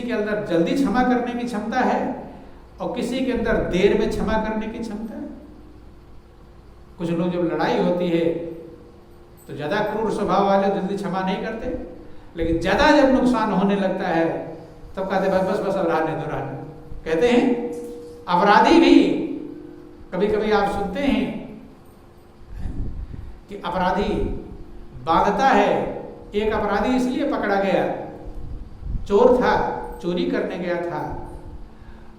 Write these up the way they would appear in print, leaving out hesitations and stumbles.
के अंदर जल्दी क्षमा करने की क्षमता है और किसी के अंदर देर में क्षमा करने की क्षमता है। कुछ लोग जब लड़ाई होती है तो ज्यादा क्रूर स्वभाव वाले जल्दी क्षमा नहीं करते, लेकिन ज्यादा जब नुकसान होने लगता है तब कहते बस बस अब रहने दो रहने दो। कहते हैं अपराधी भी कभी कभी आप सुनते हैं कि अपराधी बांधता है। एक अपराधी इसलिए पकड़ा गया, चोर था, चोरी करने गया था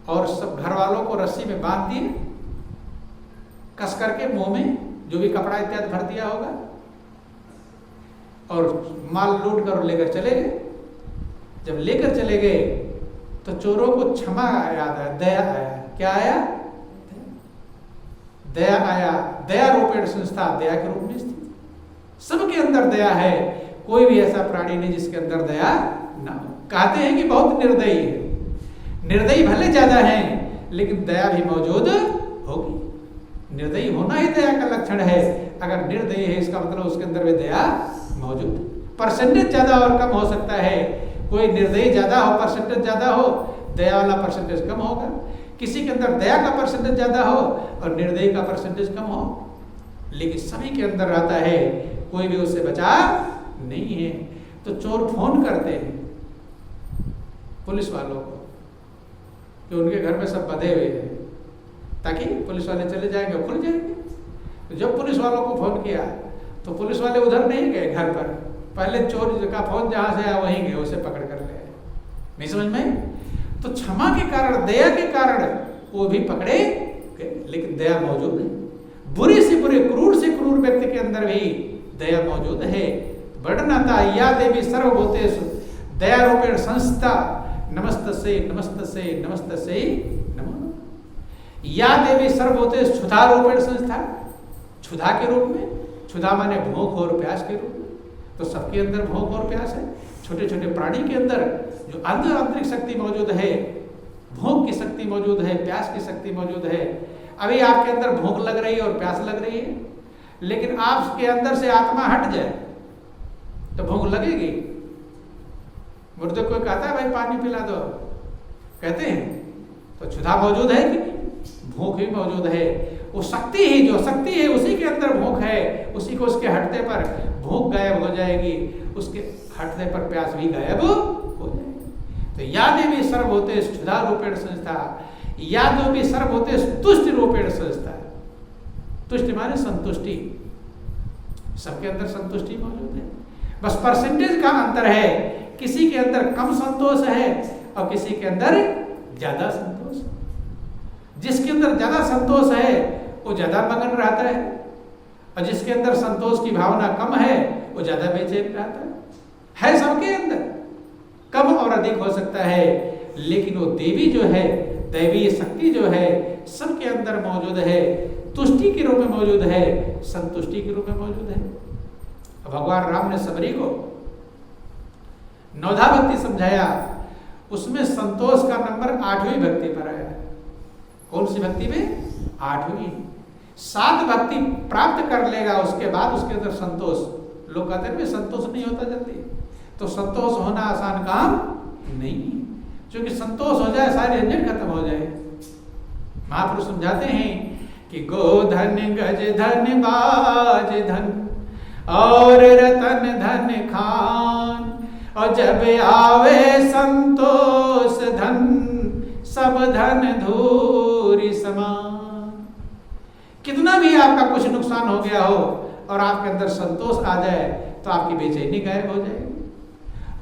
और सब घर वालों को रस्सी में बांध दिए, कस करके मुंह में जो भी कपड़ा इत्यादि भर दिया होगा और माल लूट कर लेकर चले गए। जब लेकर चले गए तो चोरों को क्षमा याद आया, दया आया। क्या आया? दया आया। दया रूपेण संस्था, दया के रूप में स्थित। सबके अंदर दया है, कोई भी ऐसा प्राणी नहीं जिसके अंदर दया ना हो। कहते हैं कि बहुत निर्दयी है, निर्दयी भले ज्यादा हैं लेकिन दया भी मौजूद होगी। निर्दयी होना ही दया का लक्षण है। अगर निर्दयी है इसका मतलब उसके अंदर भी दया मौजूद। परसेंटेज ज्यादा और कम हो सकता है, कोई निर्दयी ज्यादा हो, परसेंटेज ज्यादा हो, दया वाला परसेंटेज कम होगा। किसी के अंदर दया का परसेंटेज ज्यादा हो और निर्दयी का परसेंटेज कम हो, लेकिन सभी के अंदर रहता है, कोई भी उससे बचा नहीं है। तो चोर फोन करते हैं पुलिस वालों को कि उनके घर में सब बंधे हुए हैं, ताकि पुलिस वाले चले जाएंगे, खुल जाएंगे। तो जब पुलिस वालों को फोन किया तो पुलिस वाले उधर नहीं गए घर पर, पहले चोर का फोन जहां से आया वहीं गए, उसे पकड़ कर ले। नहीं समझ में? तो क्षमा के कारण, दया के कारण वो भी पकड़े गए, लेकिन दया मौजूद है। बुरे से बुरे, क्रूर से क्रूर व्यक्ति के अंदर भी दया मौजूद है। वर्णनाता या देवी सर्वभूतेषु दया रूपेण संस्था नमस्तस्यै नमस्तस्यै नमस्तस्यै नमो नमः। या देवी सर्वभूतेषु क्षुधा रूपेण संस्था, क्षुधा के रूप में, क्षुधा माने भूख और प्यास के रूप में। तो सबके अंदर भूख और प्यास है। छोटे छोटे प्राणी के अंदर जो अंदर आंतरिक शक्ति मौजूद है, भूख की शक्ति मौजूद है, प्यास की शक्ति मौजूद है। अभी आपके अंदर भूख लग रही है और प्यास लग रही है, लेकिन आपके अंदर से आत्मा हट जाए तो भूख लगेगी। मुर्दे कोई कहता है भाई पानी पिला दो, कहते हैं, तो क्षुधा मौजूद है कि भूख भी मौजूद है। वो शक्ति ही, जो शक्ति है उसी के अंदर भूख है, उसी को उसके हटने पर भूख गायब हो जाएगी, उसके हटने पर प्यास भी गायब हो जाएगी। तो या देवी सर्वभूतेषु क्षुधा रूपेण संस्था, या देवी सर्वभूतेषु तुष्टि रूपेण संस्था। तुष्टि माने संतुष्टि, सबके अंदर संतुष्टि मौजूद है, बस परसेंटेज का अंतर है। किसी के अंदर कम संतोष है और किसी के अंदर ज्यादा संतोष है। जिसके अंदर ज्यादा संतोष है वो ज्यादा मगन रहता है, और जिसके अंदर संतोष की भावना कम है वो ज्यादा बेचैन रहता है। सबके अंदर कम और अधिक हो सकता है, लेकिन वो देवी जो है, दैवीय शक्ति जो है सबके अंदर मौजूद है। तुष्टि के रूप में मौजूद है, संतुष्टि के रूप में मौजूद है। भगवान राम ने सबरी को नौधा भक्ति समझाया, उसमें संतोष का नंबर 8वीं भक्ति पर आया। कौन सी भक्ति में? 8वीं। 7 भक्ति प्राप्त कर लेगा उसके बाद उसके अंदर संतोष। लोग कहते हैं संतोष नहीं होता जल्दी, तो संतोष होना आसान काम नहीं, क्योंकि संतोष हो जाए सारी झंझट खत्म हो जाए। महापुरुष समझाते हैं कि गोधन गज धन बाज धन और रतन धन खान, और जब आवे संतोष धन सब धन धूरी समान। कितना भी आपका कुछ नुकसान हो गया हो और आपके अंदर संतोष आ जाए तो आपकी बेचैनी गायब हो जाएगी,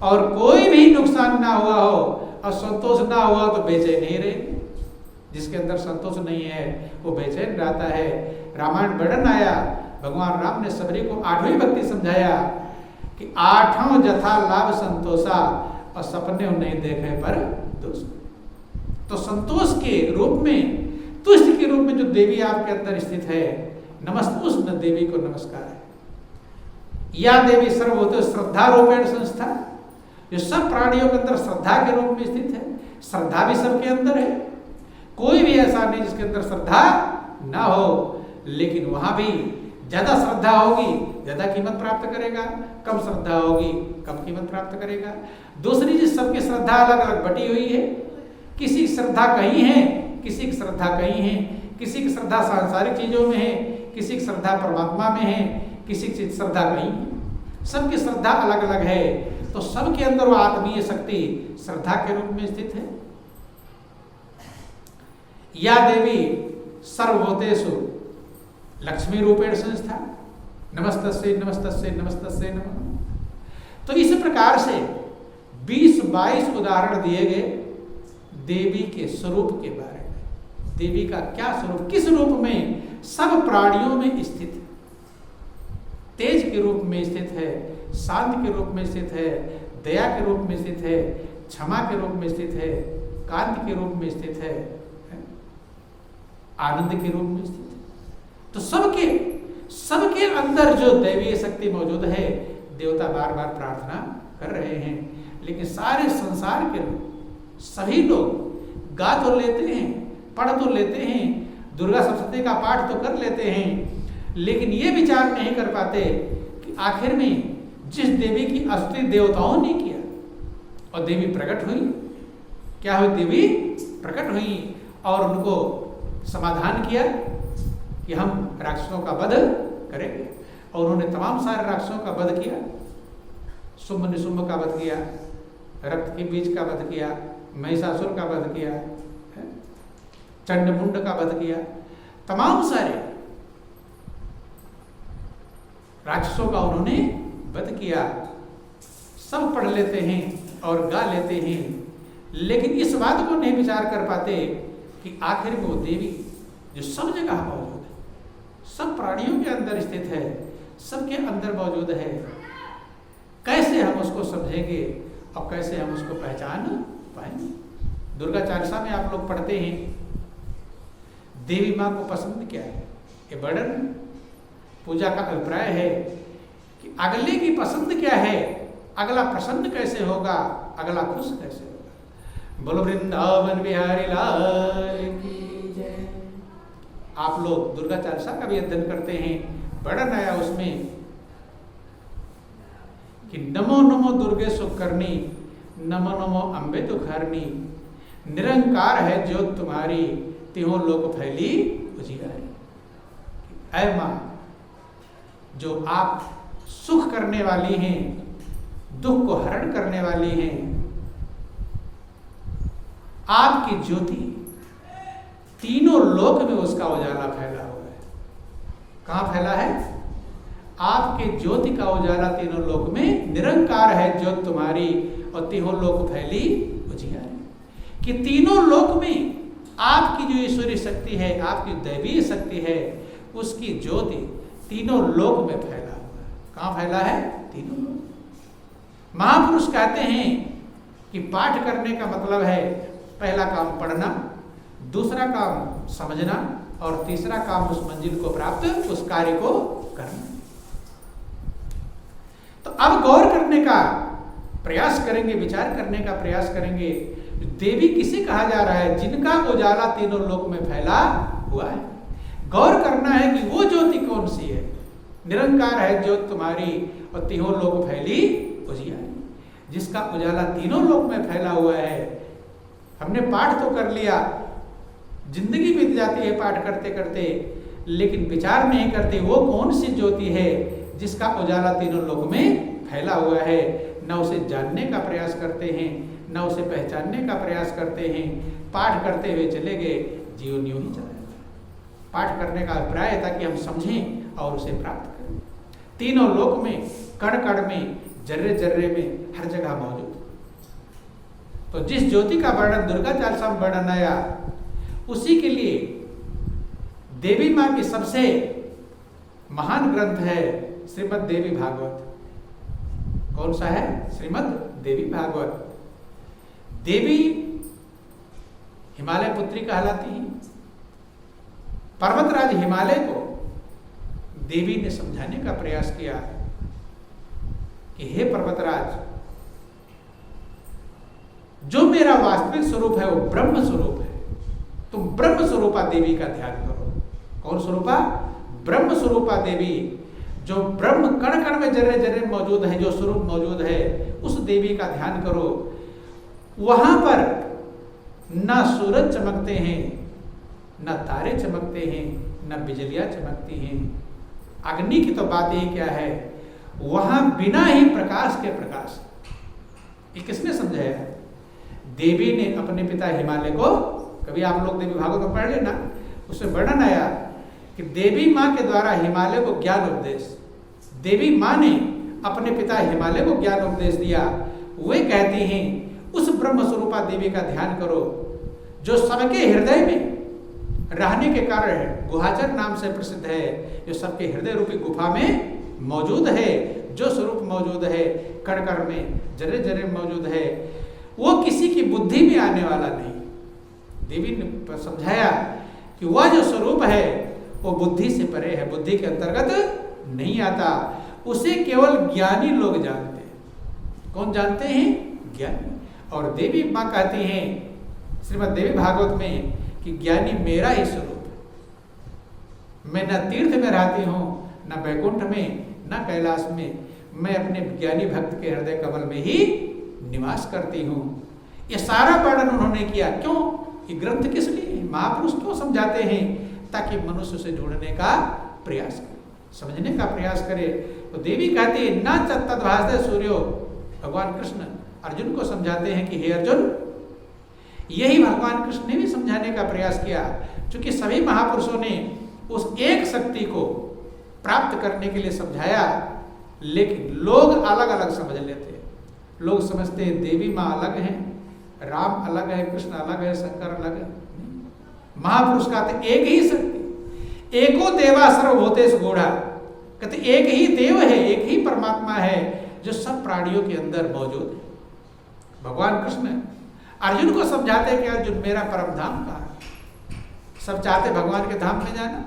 और कोई भी नुकसान ना हुआ हो और संतोष ना हुआ तो बेचैन नहीं रहेगी। जिसके अंदर संतोष नहीं है वो बेचैन रहता है। रामायण वर्णन आया, भगवान राम ने सबरी को 8वीं भक्ति समझाया कि 8 जथा लाभ संतोषा, और सपने नहीं देखे पर दोष। तो संतोष के रूप में, तुष्ट के रूप में जो देवी आपके अंदर स्थित है, नमस्तुष्ण देवी को नमस्कार है। या देवी सर्वभूत श्रद्धा रूपेण संस्था, जो सब प्राणियों के अंदर श्रद्धा के रूप में स्थित है। श्रद्धा भी सबके अंदर है, कोई भी ऐसा नहीं जिसके अंदर श्रद्धा ना हो, लेकिन वहां भी ज्यादा श्रद्धा होगी ज्यादा कीमत प्राप्त करेगा, कम श्रद्धा होगी कम कीमत प्राप्त करेगा। दूसरी चीज सबकी श्रद्धा अलग अलग बटी हुई है। किसी की श्रद्धा कहीं है, किसी की श्रद्धा कहीं है, किसी की श्रद्धा सांसारिक चीजों में है, किसी की श्रद्धा परमात्मा में है, किसी की श्रद्धा कहीं है। सबकी श्रद्धा अलग अलग है, तो सबके अंदर वो आत्मीय शक्ति श्रद्धा के रूप में स्थित है। या देवी सर्वभूतेषु लक्ष्मी रूपेण संस्था नमस्तस्यै नमस्तस्यै नमस्तस्यै नमः। तो इस प्रकार से 20-22 उदाहरण दिए गए देवी के स्वरूप के बारे में। देवी का क्या स्वरूप, किस रूप में सब प्राणियों में स्थित है। तेज के रूप में स्थित है, शांत के रूप में स्थित है, दया के रूप में स्थित है, क्षमा के रूप में स्थित है, कांति के रूप में स्थित है, आनंद के रूप में स्थित है। तो सबके अंदर जो दैवीय शक्ति मौजूद है, देवता बार बार प्रार्थना कर रहे हैं। लेकिन सारे संसार के लोग, सभी लोग गा तो लेते हैं, पढ़ तो लेते हैं, दुर्गा सप्तशती का पाठ तो कर लेते हैं, लेकिन ये विचार नहीं कर पाते कि आखिर में जिस देवी की स्तुति देवताओं ने किया और देवी प्रकट हुई, क्या हुई, देवी प्रकट हुई और उनको समाधान किया कि हम राक्षसों का वध करेंगे। और उन्होंने तमाम सारे राक्षसों का वध किया, शुंभ निशुंभ का वध किया, रक्त के बीज का वध किया, महिषासुर का वध किया, चंडमुंड का वध किया, तमाम सारे राक्षसों का उन्होंने वध किया। सब पढ़ लेते हैं और गा लेते हैं, लेकिन इस बात को नहीं विचार कर पाते कि आखिर में वो देवी जो सब जगह मौजूद है, सब प्राणियों के अंदर स्थित है, सबके अंदर मौजूद है, कैसे हम उसको समझेंगे और कैसे हम उसको पहचान पाएंगे। दुर्गा चालीसा में आप लोग पढ़ते हैं देवी माँ को पसंद क्या है, ये वर्णन पूजा का अभिप्राय है कि अगले की पसंद क्या है, अगला प्रसन्न कैसे होगा, अगला खुश कैसे होगा। बोलो वृंदावन बिहारी लाल की जय। आप लोग दुर्गा चालीसा का भी अध्ययन करते हैं, वर्णन आया उसमें कि नमो नमो दुर्गे सुकर्णी, नमो नमो अम्बे तुखारनी, निरंकार है ज्योत तुम्हारी, तिहों लोक फैली उजियारी। ऐ मां, जो आप सुख करने वाली हैं, दुख को हरण करने वाली हैं, आपकी ज्योति तीनों लोक में उसका उजाला फैला हुआ है। कहां फैला है? आपके ज्योति का उजाला तीनों लोक में, निरंकार है ज्योत तुम्हारी और तीनों लोक फैली उजियारी। कि तीनों लोक में आपकी जो ईश्वरीय शक्ति है, आपकी दैवीय शक्ति है, उसकी ज्योति तीनों लोक में फैला हुआ है। कहां फैला है? तीनों लोक। महापुरुष कहते हैं कि पाठ करने का मतलब है पहला काम पढ़ना, दूसरा काम समझना और तीसरा काम उस मंजिल को प्राप्त, उस कार्य को करना। तो अब गौर करने का प्रयास करेंगे, विचार करने का प्रयास करेंगे, देवी किसे कहा जा रहा है? जिनका उजाला तीनों लोक में फैला हुआ है। गौर करना है कि वो ज्योति कौन सी है। निरंकार है ज्योत तुम्हारी और तीनों लोक फैली उजियारी, जिसका उजाला तीनों लोक में फैला हुआ है। हमने पाठ तो कर लिया, जिंदगी बीत जाती है पाठ करते करते, लेकिन विचार नहीं करते वो कौन सी ज्योति है जिसका उजाला तीनों लोक में फैला हुआ है। न उसे जानने का प्रयास करते हैं, न उसे पहचानने का प्रयास करते हैं। पाठ करते हुए चले गए, जीवन यूं ही चला जाता। पाठ करने का अभिप्राय है ताकि हम समझें और उसे प्राप्त करें। तीनों लोक में, कण कण में, जर्रे जर्रे में, हर जगह मौजूद। तो जिस ज्योति का वर्णन दुर्गा चालीसा में वर्णन आया, उसी के लिए देवी मां की सबसे महान ग्रंथ है श्रीमद् देवी भागवत। कौन सा है? श्रीमद् देवी भागवत। देवी हिमालय पुत्री कहलाती है। पर्वतराज हिमालय को देवी ने समझाने का प्रयास किया कि हे पर्वतराज, जो मेरा वास्तविक स्वरूप है वो ब्रह्म स्वरूप है। तुम ब्रह्म स्वरूपा देवी का ध्यान करो। कौन स्वरूपा? ब्रह्म स्वरूपा देवी, जो ब्रह्म कण कण में जर्रे जर्रे मौजूद है, जो स्वरूप मौजूद है, उस देवी का ध्यान करो। वहां पर ना सूरज चमकते हैं, ना तारे चमकते हैं, ना बिजलियां चमकती हैं। अग्नि की तो बात ही क्या है, वहां बिना ही प्रकाश के प्रकाश। ये किसने समझाया? देवी ने अपने पिता हिमालय को, कभी आप लोग देवी भागवत में पढ़ लेना, उसमें वर्णन आया कि देवी माँ के द्वारा हिमालय को ज्ञान उपदेश, देवी माँ ने अपने पिता हिमालय को ज्ञान उपदेश दिया। वे कहती हैं उस ब्रह्म स्वरूपा देवी का ध्यान करो जो सबके हृदय में रहने के कारण है, गुहाचर नाम से प्रसिद्ध है, जो सबके हृदय रूपी गुफा में मौजूद है, जो स्वरूप मौजूद है, कण कण में जरे जरे मौजूद है, वो किसी की बुद्धि में आने वाला नहीं। देवी ने समझाया कि वह जो स्वरूप है वो बुद्धि से परे है, बुद्धि के अंतर्गत नहीं आता, उसे केवल ज्ञानी लोग जानते हैं। कौन जानते हैं? ज्ञानी। और देवी माँ कहती हैं श्रीमद् देवी भागवत में कि ज्ञानी मेरा ही स्वरूप है। मैं न तीर्थ में रहती हूँ, न वैकुंठ में, न कैलाश में, मैं अपने ज्ञानी भक्त के हृदय कमल में ही निवास करती हूँ। ये सारा वर्णन उन्होंने किया। क्यों? ये ग्रंथ किस लिए? महापुरुष क्यों समझाते हैं? ताकि मनुष्य से जुड़ने का प्रयास करे, समझने का प्रयास करे। तो देवी कहती है न तद्भासते सूर्यो, भगवान कृष्ण अर्जुन को समझाते हैं कि हे अर्जुन, यही भगवान कृष्ण ने भी समझाने का प्रयास किया। क्योंकि सभी महापुरुषों ने उस एक शक्ति को प्राप्त करने के लिए समझाया, लेकिन लोग अलग अलग समझ लेते हैं। लोग समझते हैं देवी माँ अलग है, राम अलग है, कृष्ण अलग है, शंकर अलग है। महापुरुष कहते एक ही शक्ति, एको देवा सर्वभूतेषु गूढ़ा, कहते एक ही देव है, एक ही परमात्मा है जो सब प्राणियों के अंदर मौजूद है। भगवान कृष्ण अर्जुन को समझाते हैं कि अर्जुन मेरा परम धाम कहाँ है। सब चाहते भगवान के धाम में जाना,